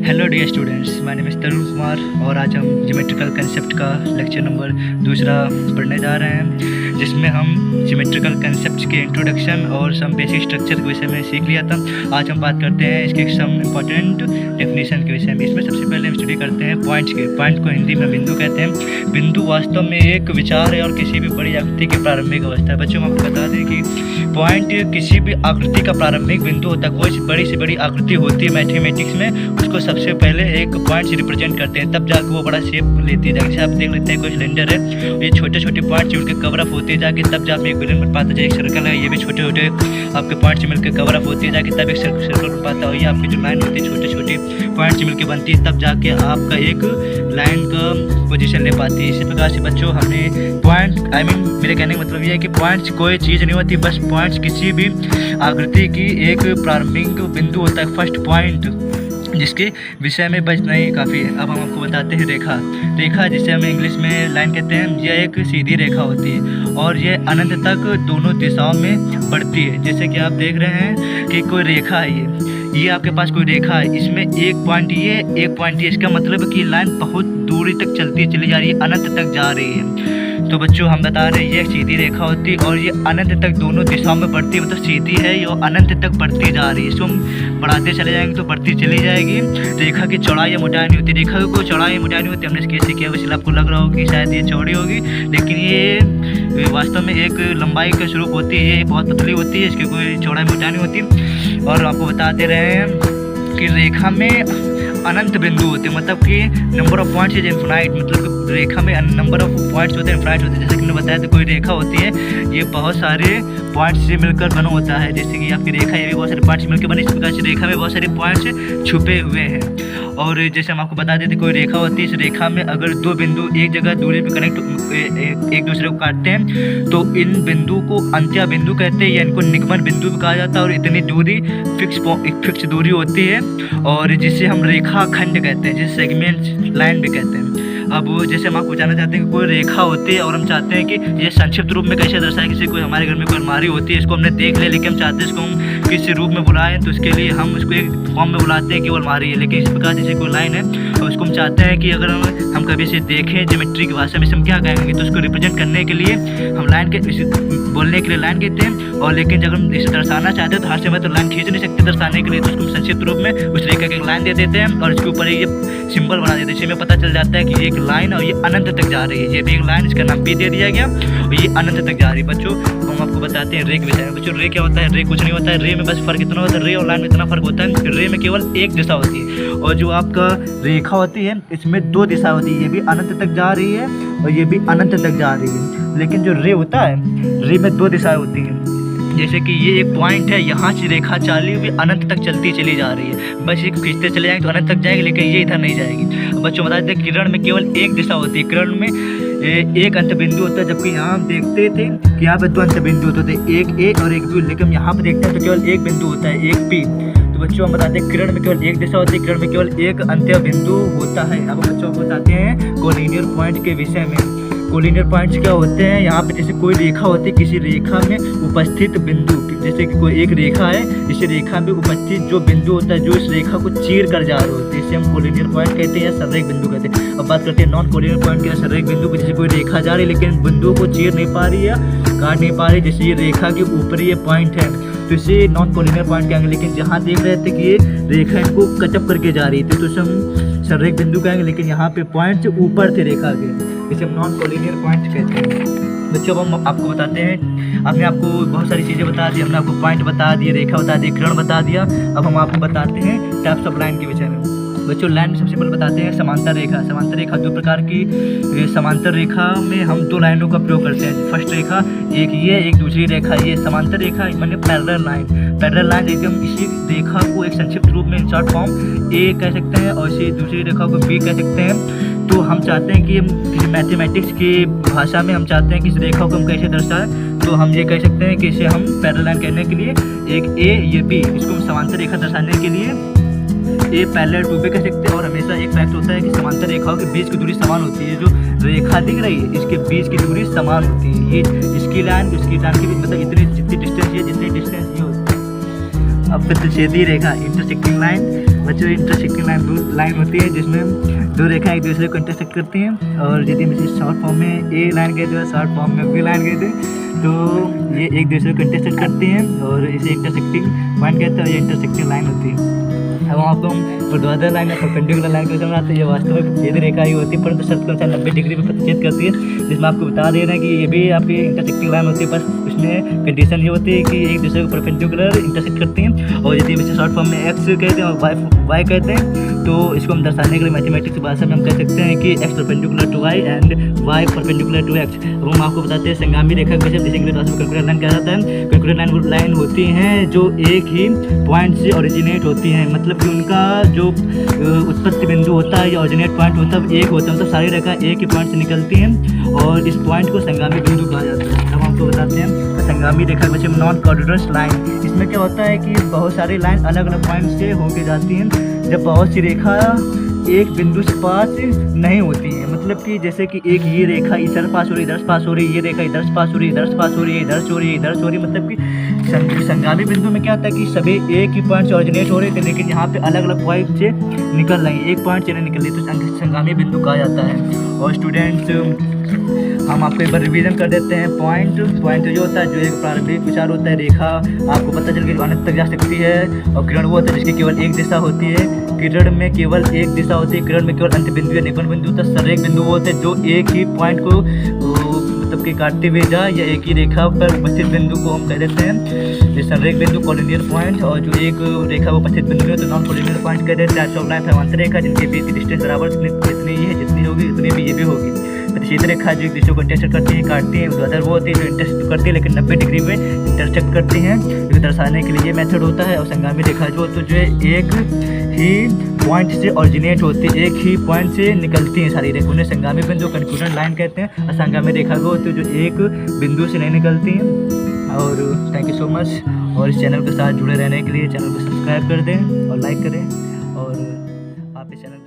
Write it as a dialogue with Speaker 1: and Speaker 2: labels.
Speaker 1: Hello dear students, my name is Tarun Kumar और आज हम ज्योमेट्रिकल कंसेप्ट का लेक्चर नंबर दूसरा पढ़ने जा रहे हैं, जिसमें हम ज्योमेट्रिकल कंसेप्ट के इंट्रोडक्शन और सम बेसिक स्ट्रक्चर के विषय में सीख लिया था। आज हम बात करते हैं इसके सम इम्पॉर्टेंट डेफिनेशन के विषय में। इसमें सबसे पहले हम स्टडी करते हैं पॉइंट्स के। पॉइंट को हिंदी में बिंदु कहते हैं। बिंदु वास्तव में एक विचार है और किसी भी बड़ी आकृति की प्रारंभिक अवस्था है। बच्चों, हम आपको बता दें कि पॉइंट किसी भी आकृति का प्रारंभिक बिंदु होता है। कोई बड़ी से बड़ी आकृति होती है मैथमेटिक्स में, उसको सबसे पहले एक पॉइंट से रिप्रेजेंट करते हैं, तब जाकर वो बड़ा शेप लेती है। जैसे आप देख लेते हैं कोई सिलेंडर है, ये छोटे छोटे पॉइंट से उनके कवर अप होते जाके तब जाके एक विलन बन पाता है। एक सर्कल है, ये भी छोटे छोटे आपके पॉइंट से मिलकर कवर अप होती है जाके तब एक सर्कल बन पाता है। और ये आपकी जो लाइन होती है छोटे छोटे पॉइंट से मिलकर बनती है, तब जाके आपका एक लाइन का पोजीशन ले पाती है। इसी प्रकार से बच्चों हमने पॉइंट मेरे कहने का मतलब ये है कि पॉइंट्स कोई चीज़ नहीं होती, बस पॉइंट्स किसी भी आकृति की एक प्रारंभिक बिंदु होता है, फर्स्ट पॉइंट, जिसके विषय में बस नहीं काफ़ी है। अब हम आपको बताते हैं रेखा। रेखा जिसे हम इंग्लिश में लाइन कहते हैं, यह एक सीधी रेखा होती है और यह अनंत तक दोनों दिशाओं में बढ़ती है। जैसे कि आप देख रहे हैं कि कोई रेखा है, ये आपके पास कोई रेखा है, इसमें एक पॉइंट ये एक पॉइंट ये, इसका मतलब है कि लाइन बहुत दूरी तक चलती चली जा रही है, अनंत तक जा रही है। तो बच्चों हम बता रहे हैं ये एक सीधी रेखा होती है और ये अनंत तक दोनों दिशाओं में बढ़ती है, मतलब सीधी है ये अनंत तक बढ़ती जा रही है। इसको हम बढ़ाते चले जाएंगे तो बढ़ती चली जाएगी। रेखा की चौड़ाई या मोटाई नहीं होती, रेखा की कोई चौड़ाई या मोटाई नहीं होती। हमने इसके सीखा, इसलिए आपको लग रहा होगा कि शायद ये चौड़ी होगी, लेकिन ये वास्तव में एक लंबाई का स्वरूप होती है, ये बहुत पतली होती है, इसकी कोई चौड़ाई मोटाई नहीं होती। और आपको बताते रहे हैं कि रेखा में अनंत बिंदु होते हैं, मतलब कि number of points is infinite, मतलब रेखा में नंबर ऑफ पॉइंट्स होते हैं, इनफिनाइट होते हैं। जैसे कि मैंने बताया, तो कोई रेखा होती है, ये बहुत सारे पॉइंट्स से मिलकर बना होता है। जैसे कि आपकी रेखा ये भी बहुत सारे पॉइंट्स मिलकर बनी, इस प्रकार से रेखा में बहुत सारे पॉइंट्स छुपे हुए हैं। और जैसे हम आपको बता देते, कोई रेखा होती है, इस रेखा में अगर दो बिंदु एक जगह दूरी पर कनेक्ट एक दूसरे को काटते हैं तो इन बिंदु को अंत्य बिंदु कहते हैं या इनको निगमन बिंदु भी कहा जाता है। और इतनी दूरी फिक्स दूरी होती है और जिसे हम रेखा खंड कहते हैं, जिसे सेगमेंट लाइन भी कहते हैं। अब जैसे हम आपको जानना चाहते हैं कि कोई रेखा होती है और हम चाहते हैं कि ये संक्षिप्त रूप में कैसे दर्शाएं। किसी कोई हमारे घर में कोई अलमारी होती है, इसको हमने देख लिया, लेकिन हम चाहते हैं इसको हम किसी रूप में बुलाएं, तो इसके लिए हम उसको एक फॉर्म में बुलाते हैं कि वो अलमारी है। लेकिन इस प्रकार जैसे कोई लाइन है और उसको हम चाहते हैं कि अगर हम कभी इसे देखें ज्योमेट्री की भाषा में हम क्या कहेंगे, तो उसको रिप्रेजेंट करने के लिए हम लाइन के बोलने के लिए लाइन कहते हैं। और लेकिन जब हम इसे दर्शाना चाहते हैं तो हर समय तो लाइन खींच नहीं सकते दर्शाने के लिए, तो उसको संक्षिप्त रूप में उस रेखा की एक लाइन दे देते हैं और इसके ऊपर ये सिंबल बना देते हैं। इसमें पता चल जाता है कि ये एक लाइन और ये अनंत तक जा रही है। ये भी एक लाइन, इसका नाम भी दे दिया गया और ये अनंत तक जा रही है। बच्चों हम आपको बताते हैं रे के विषय में। बच्चों रे क्या होता है? रे कुछ नहीं होता है। रे में बस फर्क इतना होता है, रे और लाइन में इतना फर्क होता है। रे में केवल एक दिशा होती है और जो आपका रेखा होती है इसमें दो दिशा होती है, ये भी अनंत तक जा रही है और ये भी अनंत तक जा रही है। लेकिन जो रे होता है, रे में दो दिशाएं होती हैं। जैसे कि ये एक पॉइंट है, यहाँ से रेखा चाली हुई अनंत तक चलती चली जा रही है, बस ये खींचते चले जाएंगे तो अनंत तक जाएगी, लेकिन ये इधर नहीं जाएगी। बच्चों बता देते हैं किरण में केवल एक दिशा होती है, किरण में एक अंत बिंदु होता है, जबकि यहाँ हम देखते थे कि यहाँ पे दो अंत बिंदु होते थे, एक ए और एक बी, लेकिन यहाँ पे देखते हैं तो केवल एक बिंदु होता है, एक पी। तो बच्चों हम बताते हैं किरण में केवल एक दिशा होती है, किरण में केवल एक अंत्य बिंदु होता है। अब बच्चों को बताते हैं कोलिनियर पॉइंट के विषय में। कोलिनियर पॉइंट्स क्या होते हैं? यहाँ पे जैसे कोई रेखा होती है, किसी रेखा में उपस्थित बिंदु, जैसे कि कोई एक रेखा है, इस रेखा में उपस्थित जो बिंदु होता है जो इस रेखा को चीर कर जा रहे होते हैं, इसे हम कोलिनियर पॉइंट कहते हैं या संरेख बिंदु कहते हैं। अब बात करते हैं नॉन कोलिनियर पॉइंट या संरेख बिंदु की। जैसे कोई रेखा जा रही है लेकिन बिंदु को चीर नहीं पा रही है, काट नहीं पा रही, जैसे ये रेखा के ऊपरी ये पॉइंट है तो इसे नॉन कोलिनियर पॉइंट कहेंगे। लेकिन जहाँ देख रहे थे कि ये रेखा इनको कचअप करके जा रही थी तो इसे हम संरेख बिंदु कहेंगे, लेकिन यहाँ पे पॉइंट ऊपर थे रेखा के, इसे हम नॉन कोलिनियर पॉइंट कहते हैं। बच्चों अब हम आपको बताते हैं, हमने आपको बहुत सारी चीज़ें बता दी, हमने आपको पॉइंट बता दिए, रेखा बता दी, किरण बता दिया। अब हम आपको बताते हैं टाइप्स ऑफ लाइन के विषय में। बच्चों लाइन में सबसे पहले बताते हैं समांतर रेखा। समांतर रेखा दो प्रकार की, समांतर रेखा में हम दो लाइनों का प्रयोग करते हैं। फर्स्ट रेखा एक ये, एक दूसरी रेखा ये। समांतर रेखा माने पैरेलल लाइन। पैरेलल लाइन एकदम इसी रेखा को एक संक्षिप्त रूप में शॉर्ट फॉर्म ए कह सकते हैं और इसी दूसरी रेखा को बी कह सकते हैं। तो हम चाहते हैं कि हम किसी मैथमेटिक्स की भाषा में हम चाहते हैं कि इस रेखा को हम कैसे दर्शाएं, तो हम ये कह सकते हैं कि इसे हम पैरेलल लाइन कहने के लिए एक ए ये बी, इसको हम समांतर रेखा दर्शाने के लिए ए पैरेलल टू बी कह सकते हैं। और हमेशा एक फैक्ट होता है कि समांतर रेखाओं के बीच की दूरी समान होती है। जो रेखा दिख रही है इसके बीच की दूरी समान होती है। ये इसकी लाइन उसकी लाइन के बीच मतलब इतनी जितनी डिस्टेंस ये जितनी डिस्टेंस ये होती है। अब प्रतिच्छेदी रेखा इंटरसेक्टिंग लाइन बच्चों इंटरसेक्टिंग लाइन होती है जिसमें दो रेखा एक दूसरे को इंटरसेक्ट करती हैं। और यदि हम इसे शॉर्ट फॉर्म में ए लाइन कहते हैं, शॉर्ट फॉर्म में बी लाइन कहते हैं, तो ये एक दूसरे को इंटरसेक्ट करती हैं और इसे इंटरसेक्टिंग पॉइंट कहते हैं और ये इंटरसेक्टिंग लाइन होती है। अब वहाँ पर हम ऊर्ध्वाधर लाइन या परपेंडिकुलर लाइन को समझाते हैं। ये वास्तव में सीधी रेखा ही होती है, परंतु शर्त के अनुसार 90 डिग्री पर प्रतिच्छेद करती है, जिसमें आपको बता दे रहे हैं कि ये भी आपकी इंटरसेक्टिंग लाइन होती है। बस उसमें कंडीशन ये होती है कि एक दूसरे को परपेंडिकुलर इंटरसेक्ट करती हैं। और यदि हम इसे शॉर्ट फॉर्म में एक्स कहते हैं और वाई कहते हैं, तो इसको हम दर्शाने के लिए मैथमेटिक्स की भाषा में हम कह सकते हैं कि X perpendicular to Y and Y perpendicular to X. अब हम आपको बताते हैं संगामी रेखा को जिसे इंग्लिश भाषा में कैलकुलेटर लाइन कहा जाता है। कैलकुलेटर लाइन होती हैं जो एक ही पॉइंट से ओरिजिनेट होती हैं, मतलब कि उनका जो उत्पत्ति बिंदु होता है या ओरिजिनेट पॉइंट होता है एक होता है, मतलब सारी रेखा एक ही पॉइंट से निकलती हैं और इस पॉइंट को संगामी बिंदु कहा जाता है। अब आपको बताते हैं संगामी रेखा वैसे नॉन कोऑर्डिनेट्स लाइन। इसमें क्या होता है कि बहुत सारी लाइन अलग अलग पॉइंट से होके जाती हैं जब बहुत सी रेखा एक बिंदु से पास नहीं होती है, मतलब कि जैसे कि एक ये रेखा इधर पास हो रही इधर पास हो रही, ये रेखा इधर से पास हो रही इधर से पास हो रही है, इधर से हो रही है इधर से हो रही, मतलब कि संगामी बिंदु में क्या होता है कि सभी एक ही पॉइंट से ओरिजिनेट हो रहे थे, लेकिन यहाँ पे अलग अलग पॉइंट से निकल रही है, एक पॉइंट से नहीं निकल रही, तो संगामी बिंदु कहा जाता है। और स्टूडेंट्स हम आपको एक बार रिवीजन कर देते हैं। पॉइंट जो होता है जो एक प्रारंभिक विचार होता है, रेखा आपको पता चल गया अनंत तक जा सकती है। और किरण वो होता है जिसकी केवल एक दिशा होती है, किरण में केवल एक दिशा होती है, किरण में केवल अंत बिंदु या निपन बिंदु होता है। संरेख बिंदु वो होते हैं जो एक ही पॉइंट को मतलब कि काटते हुए जाए या एक ही रेखा पर उपस्थित बिंदु को हम कह देते हैं ये संरेख बिंदु कॉलिनियर पॉइंट। और जो एक रेखा वो उपस्थित बिंदु है तो नॉन कॉलिनियर पॉइंट कह देते हैं। टाइप्स ऑफ लाइन समांतर रेखा जिनके बीच की डिस्टेंस बराबर जितनी ही है जितनी होगी उतनी भी ये भी होगी। प्रतिच्छेद रेखा जो एक दूसरे को इंटरसेक्ट करती है काटती है, ऊर्ध्वाधर वो होती है जो इंटरसेक्ट करती है लेकिन 90 डिग्री में इंटरसेक्ट करती हैं, जो दर्शाने के लिए ये मेथड होता है। और संगामी रेखा जो एक ही पॉइंट से ओरिजिनेट होती है, एक ही पॉइंट से निकलती हैं सारी रेखा, उन्हें संगामी बिंदु कंक्लूजन लाइन कहते हैं। और संगामी रेखा को होती है जो एक बिंदु से नहीं निकलती हैं। और थैंक यू सो मच। और इस चैनल के साथ जुड़े रहने के लिए चैनल को सब्सक्राइब कर दें और लाइक करें। और आप इस चैनल